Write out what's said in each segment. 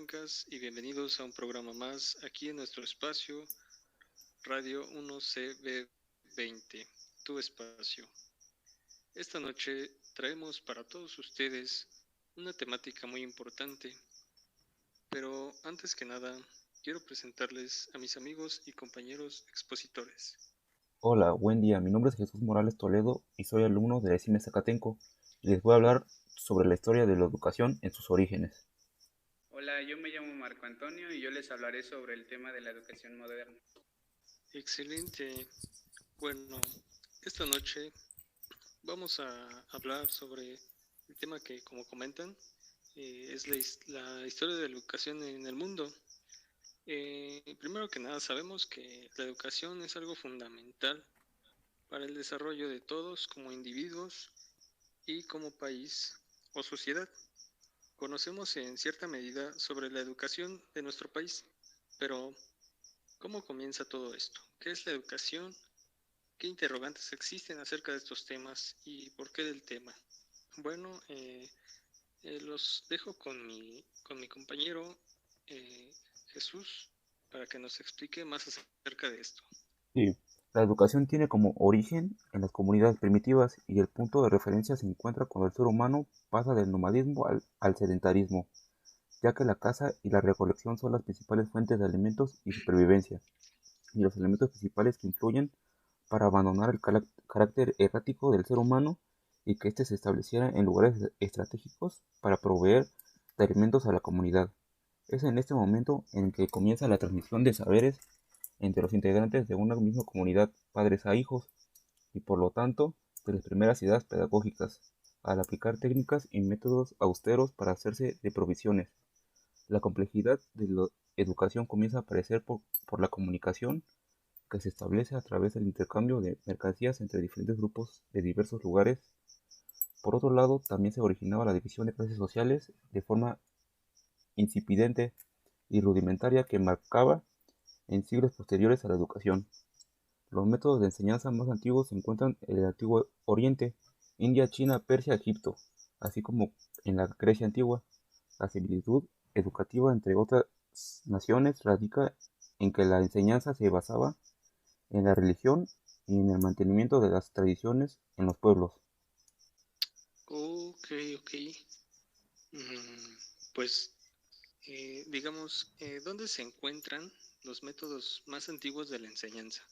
Blancas y bienvenidos a un programa más aquí en nuestro espacio Radio 1CB20, tu espacio. Esta noche traemos para todos ustedes una temática muy importante, pero antes que nada quiero presentarles a mis amigos y compañeros expositores. Hola, buen día. Mi nombre es Jesús Morales Toledo y soy alumno de la ESIME Zacatenco y les voy a hablar sobre la historia de la educación en sus orígenes. Hola, yo me llamo Marco Antonio y yo les hablaré sobre el tema de la educación moderna. Excelente. Bueno, esta noche vamos a hablar sobre el tema que, como comentan, es la historia de la educación en el mundo. Primero que nada, sabemos que la educación es algo fundamental para el desarrollo de todos como individuos y como país o sociedad. Conocemos en cierta medida sobre la educación de nuestro país, pero ¿cómo comienza todo esto? ¿Qué es la educación? ¿Qué interrogantes existen acerca de estos temas y por qué del tema? Bueno, los dejo con mi compañero eh, Jesús para que nos explique más acerca de esto. Sí, la educación tiene como origen en las comunidades primitivas y el punto de referencia se encuentra cuando el ser humano pasa del nomadismo al sedentarismo, ya que la caza y la recolección son las principales fuentes de alimentos y supervivencia, y los elementos principales que influyen para abandonar el carácter errático del ser humano y que éste se estableciera en lugares estratégicos para proveer de alimentos a la comunidad. Es en este momento en que comienza la transmisión de saberes entre los integrantes de una misma comunidad, padres a hijos, y por lo tanto de las primeras ideas pedagógicas, al aplicar técnicas y métodos austeros para hacerse de provisiones. La complejidad de la educación comienza a aparecer por la comunicación que se establece a través del intercambio de mercancías entre diferentes grupos de diversos lugares. Por otro lado, también se originaba la división de clases sociales de forma incipiente y rudimentaria que marcaba en siglos posteriores a la educación. Los métodos de enseñanza más antiguos se encuentran en el Antiguo Oriente, India, China, Persia, Egipto, así como en la Grecia antigua. La similitud educativa entre otras naciones radica en que la enseñanza se basaba en la religión y en el mantenimiento de las tradiciones en los pueblos. Ok, ok. Pues digamos, ¿dónde se encuentran los métodos más antiguos de la enseñanza?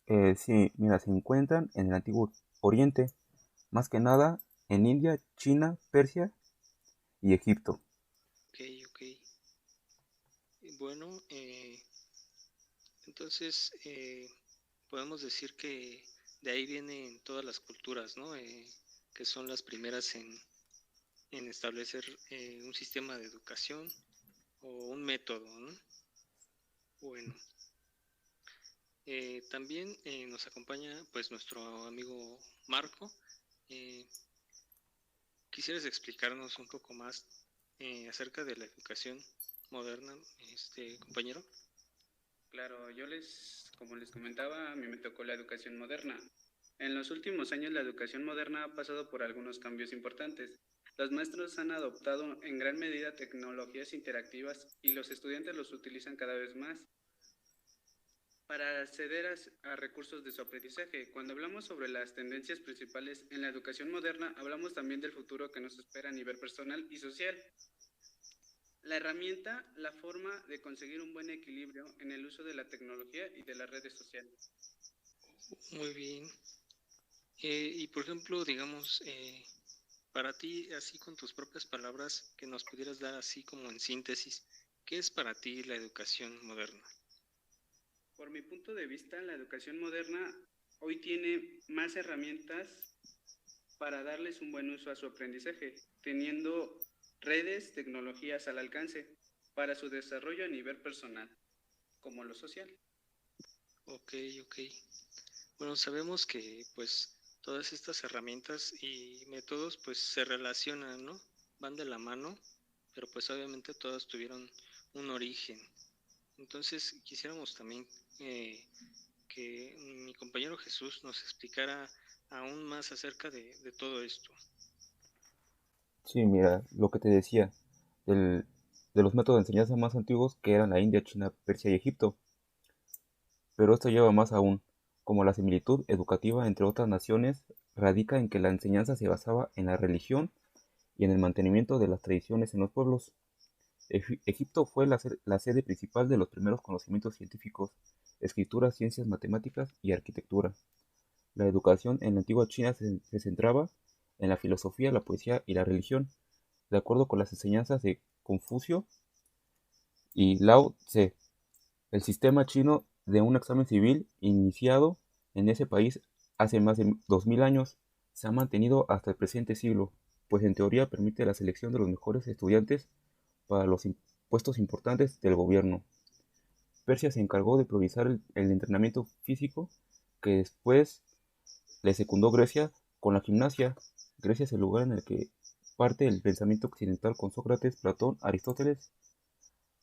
Sí, mira, se encuentran en el Antiguo Oriente, más que nada en India, China, Persia y Egipto. Ok, ok. Bueno, entonces podemos decir que de ahí vienen todas las culturas, ¿no? Que son las primeras en establecer un sistema de educación o un método, ¿no? Bueno, también nos acompaña pues nuestro amigo Marco. Eh, ¿Quisieras explicarnos un poco más acerca de la educación moderna, compañero? Claro, como les comentaba, a mí me tocó la educación moderna. En los últimos años la educación moderna ha pasado por algunos cambios importantes. Los maestros han adoptado en gran medida tecnologías interactivas y los estudiantes los utilizan cada vez más para acceder a recursos de su aprendizaje. Cuando hablamos sobre las tendencias principales en la educación moderna, hablamos también del futuro que nos espera a nivel personal y social. La herramienta, la forma de conseguir un buen equilibrio en el uso de la tecnología y de las redes sociales. Muy bien. Y por ejemplo, digamos, para ti, así con tus propias palabras, que nos pudieras dar así como en síntesis, ¿qué es para ti la educación moderna? Por mi punto de vista, la educación moderna hoy tiene más herramientas para darles un buen uso a su aprendizaje, teniendo redes, tecnologías al alcance para su desarrollo a nivel personal, como lo social. Ok, ok. Bueno, sabemos que pues todas estas herramientas y métodos pues se relacionan, ¿no? Van de la mano, pero pues obviamente todas tuvieron un origen. Entonces quisiéramos también que mi compañero Jesús nos explicara aún más acerca de todo esto. Sí, mira, lo que te decía, el, de los métodos de enseñanza más antiguos que eran la India, China, Persia y Egipto. Pero esto lleva más aún, como la similitud educativa entre otras naciones radica en que la enseñanza se basaba en la religión y en el mantenimiento de las tradiciones en los pueblos. Egipto fue la sede principal de los primeros conocimientos científicos, escritura, ciencias, matemáticas y arquitectura. La educación en la antigua China se centraba en la filosofía, la poesía y la religión, de acuerdo con las enseñanzas de Confucio y Lao Tse. El sistema chino de un examen civil iniciado en ese país hace más de 2000 años se ha mantenido hasta el presente siglo, pues en teoría permite la selección de los mejores estudiantes para los puestos importantes del gobierno. Persia se encargó de priorizar el entrenamiento físico, que después le secundó Grecia con la gimnasia. Grecia es el lugar en el que parte el pensamiento occidental con Sócrates, Platón,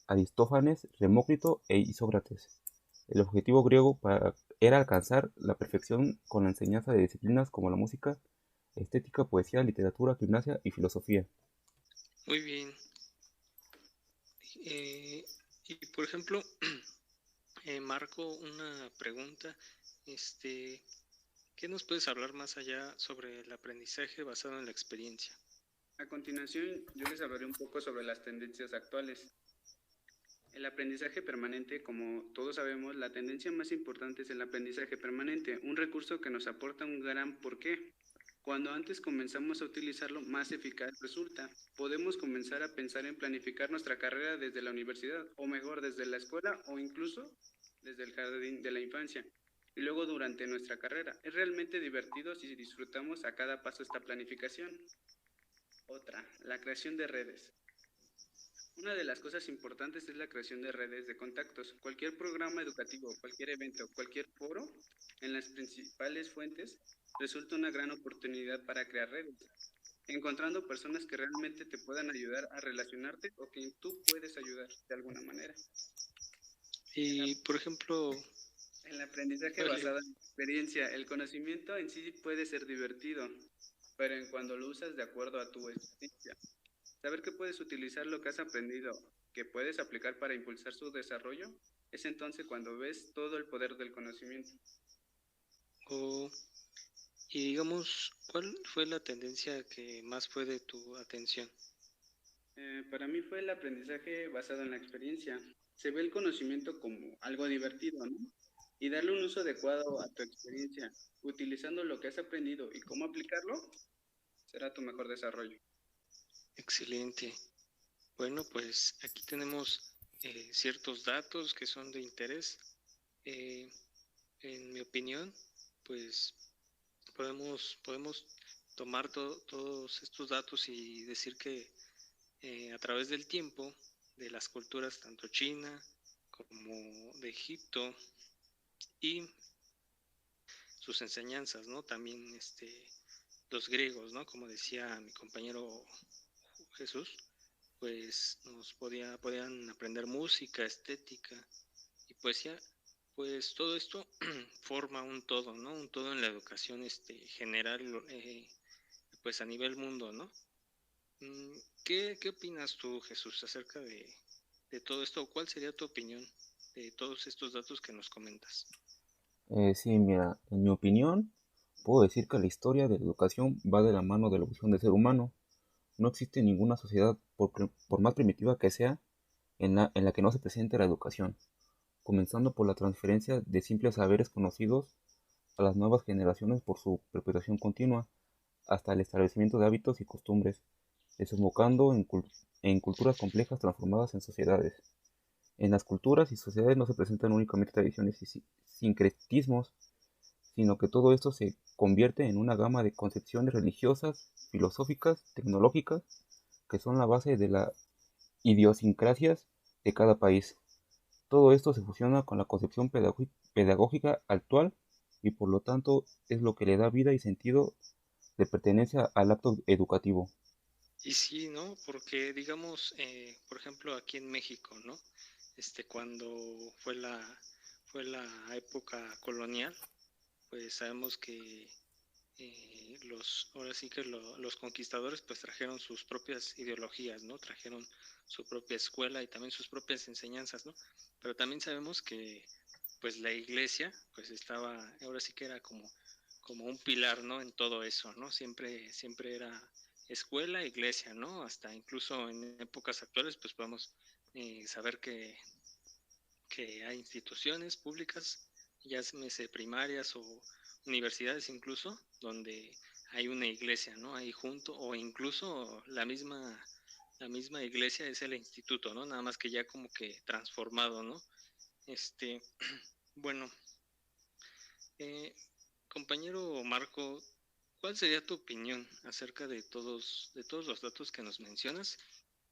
Aristófanes, Demócrito e Isócrates. El objetivo griego era alcanzar la perfección con la enseñanza de disciplinas como la música, estética, poesía, literatura, gimnasia y filosofía. Muy bien. Y por ejemplo, Marco, una pregunta. Este, ¿Qué nos puedes hablar más allá sobre el aprendizaje basado en la experiencia? A continuación, yo les hablaré un poco sobre las tendencias actuales. El aprendizaje permanente, como todos sabemos, la tendencia más importante es el aprendizaje permanente, un recurso que nos aporta un gran porqué. Cuando antes comenzamos a utilizarlo, más eficaz resulta. Podemos comenzar a pensar en planificar nuestra carrera desde la universidad, o mejor, desde la escuela, o incluso desde el jardín de la infancia. Y luego durante nuestra carrera. Es realmente divertido si disfrutamos a cada paso esta planificación. Otra, la creación de redes. Una de las cosas importantes es la creación de redes de contactos. Cualquier programa educativo, cualquier evento, cualquier foro en las principales fuentes resulta una gran oportunidad para crear redes, encontrando personas que realmente te puedan ayudar a relacionarte o que tú puedes ayudar de alguna manera. Y por ejemplo, El aprendizaje vale, basado en experiencia, el conocimiento en sí puede ser divertido, pero en cuando lo usas de acuerdo a tu experiencia. Saber que puedes utilizar lo que has aprendido, que puedes aplicar para impulsar su desarrollo, es entonces cuando ves todo el poder del conocimiento. y digamos, ¿cuál fue la tendencia que más fue de tu atención? Para mí fue el aprendizaje basado en la experiencia. Se ve el conocimiento como algo divertido, ¿no? Y darle un uso adecuado a tu experiencia, utilizando lo que has aprendido y cómo aplicarlo, será tu mejor desarrollo. Excelente. Bueno, pues aquí tenemos ciertos datos que son de interés. Eh, en mi opinión, pues podemos tomar todos estos datos y decir que a través del tiempo, de las culturas tanto China como de Egipto y sus enseñanzas, ¿no? También los griegos, ¿no? Como decía mi compañero Jesús, pues podían aprender música, estética y poesía, pues todo esto forma un todo, ¿no? Un todo en la educación general, pues a nivel mundo, ¿no? ¿Qué opinas tú, Jesús, acerca de todo esto? ¿Cuál sería tu opinión de todos estos datos que nos comentas? Sí, mira, en mi opinión, puedo decir que la historia de la educación va de la mano de la evolución del ser humano. No existe ninguna sociedad, por más primitiva que sea, en la que no se presente la educación, comenzando por la transferencia de simples saberes conocidos a las nuevas generaciones por su perpetuación continua, hasta el establecimiento de hábitos y costumbres, desembocando en culturas complejas transformadas en sociedades. En las culturas y sociedades no se presentan únicamente tradiciones y sincretismos, sino que todo esto se convierte en una gama de concepciones religiosas, filosóficas, tecnológicas, que son la base de las idiosincrasias de cada país. Todo esto se fusiona con la concepción pedagógica actual y por lo tanto es lo que le da vida y sentido de pertenencia al acto educativo. Y sí, ¿no? Porque digamos, por ejemplo, aquí en México, ¿no? Cuando fue la época colonial, pues sabemos que ahora sí que los conquistadores pues trajeron sus propias ideologías, ¿no? Trajeron su propia escuela y también sus propias enseñanzas, ¿no? Pero también sabemos que pues la iglesia pues estaba, ahora sí que era como un pilar, ¿no? En todo eso, ¿no? Siempre era escuela, iglesia, ¿no? Hasta incluso en épocas actuales pues podemos saber que hay instituciones públicas, ya sea primarias o universidades incluso, donde hay una iglesia, ¿no? Ahí junto, o incluso la misma iglesia es el instituto, ¿no? Nada más que ya como que transformado, ¿no? Este, bueno, eh, compañero Marco, ¿cuál sería tu opinión acerca de todos los datos que nos mencionas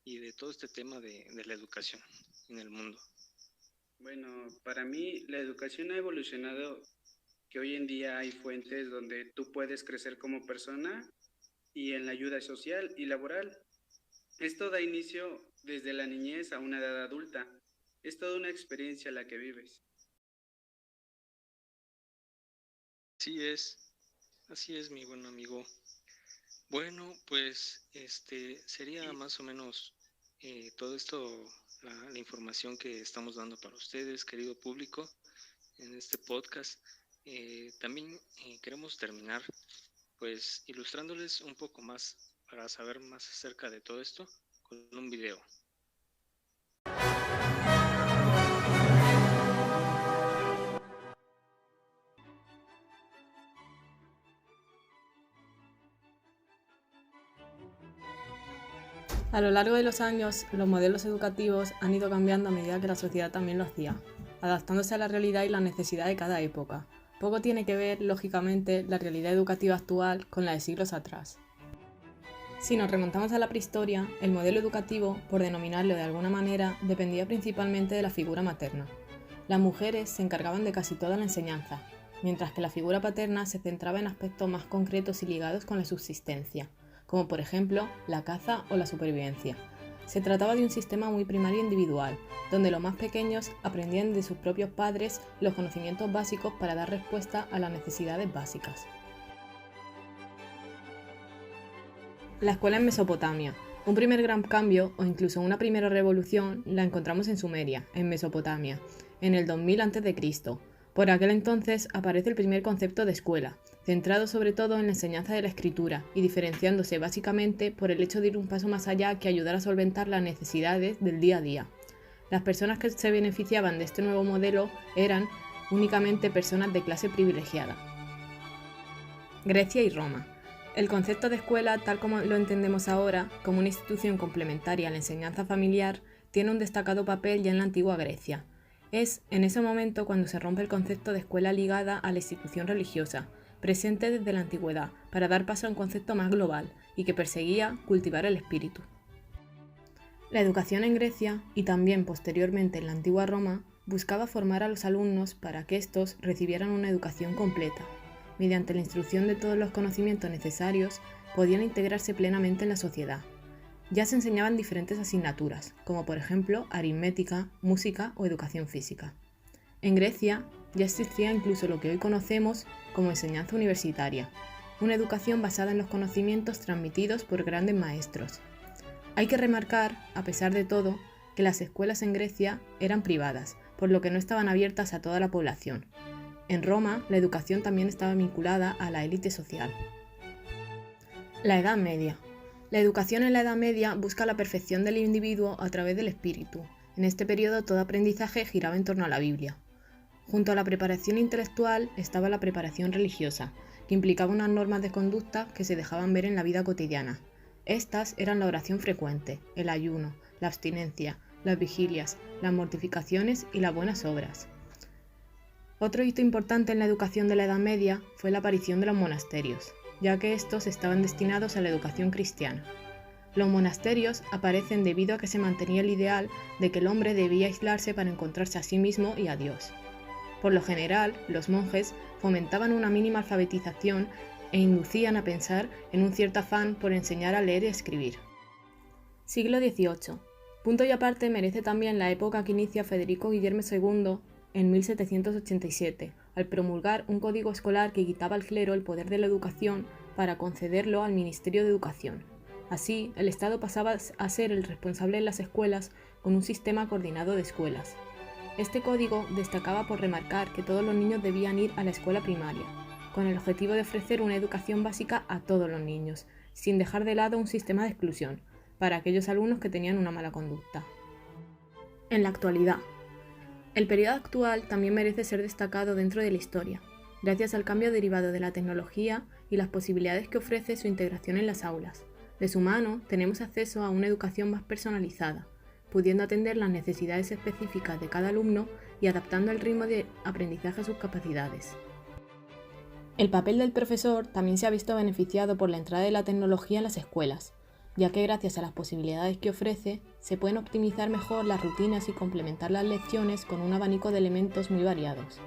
y de todo este tema de la educación en el mundo? Bueno, para mí la educación ha evolucionado, que hoy en día hay fuentes donde tú puedes crecer como persona y en la ayuda social y laboral. Esto da inicio desde la niñez a una edad adulta. Es toda una experiencia la que vives. Así así es mi buen amigo. Bueno, pues sería más o menos todo esto, la información que estamos dando para ustedes, querido público, en este podcast. También queremos terminar pues ilustrándoles un poco más para saber más acerca de todo esto con un video. A lo largo de los años, los modelos educativos han ido cambiando a medida que la sociedad también lo hacía, adaptándose a la realidad y la necesidad de cada época. Poco tiene que ver, lógicamente, la realidad educativa actual con la de siglos atrás. Si nos remontamos a la prehistoria, el modelo educativo, por denominarlo de alguna manera, dependía principalmente de la figura materna. Las mujeres se encargaban de casi toda la enseñanza, mientras que la figura paterna se centraba en aspectos más concretos y ligados con la subsistencia, como por ejemplo la caza o la supervivencia. Se trataba de un sistema muy primario e individual, donde los más pequeños aprendían de sus propios padres los conocimientos básicos para dar respuesta a las necesidades básicas. La escuela en Mesopotamia. Un primer gran cambio, o incluso una primera revolución, la encontramos en Sumeria, en Mesopotamia, en el 2000 a.C. Por aquel entonces aparece el primer concepto de escuela, centrado sobre todo en la enseñanza de la escritura y diferenciándose básicamente por el hecho de ir un paso más allá que ayudar a solventar las necesidades del día a día. Las personas que se beneficiaban de este nuevo modelo eran únicamente personas de clase privilegiada. Grecia y Roma. El concepto de escuela, tal como lo entendemos ahora, como una institución complementaria a la enseñanza familiar, tiene un destacado papel ya en la antigua Grecia. Es en ese momento cuando se rompe el concepto de escuela ligada a la institución religiosa, presente desde la antigüedad, para dar paso a un concepto más global y que perseguía cultivar el espíritu. La educación en Grecia, y también posteriormente en la antigua Roma, buscaba formar a los alumnos para que éstos recibieran una educación completa. Mediante la instrucción de todos los conocimientos necesarios, podían integrarse plenamente en la sociedad. Ya se enseñaban diferentes asignaturas, como por ejemplo aritmética, música o educación física. En Grecia ya existía incluso lo que hoy conocemos como enseñanza universitaria, una educación basada en los conocimientos transmitidos por grandes maestros. Hay que remarcar, a pesar de todo, que las escuelas en Grecia eran privadas, por lo que no estaban abiertas a toda la población. En Roma, la educación también estaba vinculada a la élite social. La Edad Media. La educación en la Edad Media busca la perfección del individuo a través del espíritu. En este periodo todo aprendizaje giraba en torno a la Biblia. Junto a la preparación intelectual estaba la preparación religiosa, que implicaba unas normas de conducta que se dejaban ver en la vida cotidiana. Estas eran la oración frecuente, el ayuno, la abstinencia, las vigilias, las mortificaciones y las buenas obras. Otro hito importante en la educación de la Edad Media fue la aparición de los monasterios, ya que estos estaban destinados a la educación cristiana. Los monasterios aparecen debido a que se mantenía el ideal de que el hombre debía aislarse para encontrarse a sí mismo y a Dios. Por lo general, los monjes fomentaban una mínima alfabetización e inducían a pensar en un cierto afán por enseñar a leer y escribir. Siglo XVIII. Punto y aparte merece también la época que inicia Federico Guillermo II en 1787, al promulgar un código escolar que quitaba al clero el poder de la educación para concederlo al Ministerio de Educación. Así, el Estado pasaba a ser el responsable en las escuelas con un sistema coordinado de escuelas. Este código destacaba por remarcar que todos los niños debían ir a la escuela primaria, con el objetivo de ofrecer una educación básica a todos los niños, sin dejar de lado un sistema de exclusión para aquellos alumnos que tenían una mala conducta. En la actualidad, el periodo actual también merece ser destacado dentro de la historia, gracias al cambio derivado de la tecnología y las posibilidades que ofrece su integración en las aulas. De su mano, tenemos acceso a una educación más personalizada, pudiendo atender las necesidades específicas de cada alumno y adaptando el ritmo de aprendizaje a sus capacidades. El papel del profesor también se ha visto beneficiado por la entrada de la tecnología en las escuelas, ya que gracias a las posibilidades que ofrece, se pueden optimizar mejor las rutinas y complementar las lecciones con un abanico de elementos muy variados.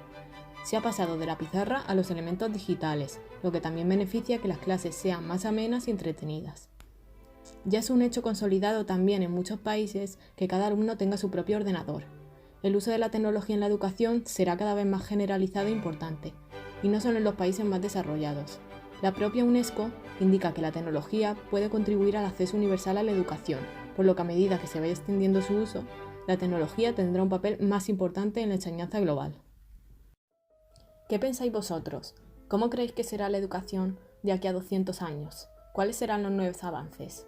Se ha pasado de la pizarra a los elementos digitales, lo que también beneficia que las clases sean más amenas y entretenidas. Ya es un hecho consolidado también en muchos países que cada alumno tenga su propio ordenador. El uso de la tecnología en la educación será cada vez más generalizado e importante, y no solo en los países más desarrollados. La propia UNESCO indica que la tecnología puede contribuir al acceso universal a la educación, por lo que a medida que se vaya extendiendo su uso, la tecnología tendrá un papel más importante en la enseñanza global. ¿Qué pensáis vosotros? ¿Cómo creéis que será la educación de aquí a 200 años? ¿Cuáles serán los nuevos avances?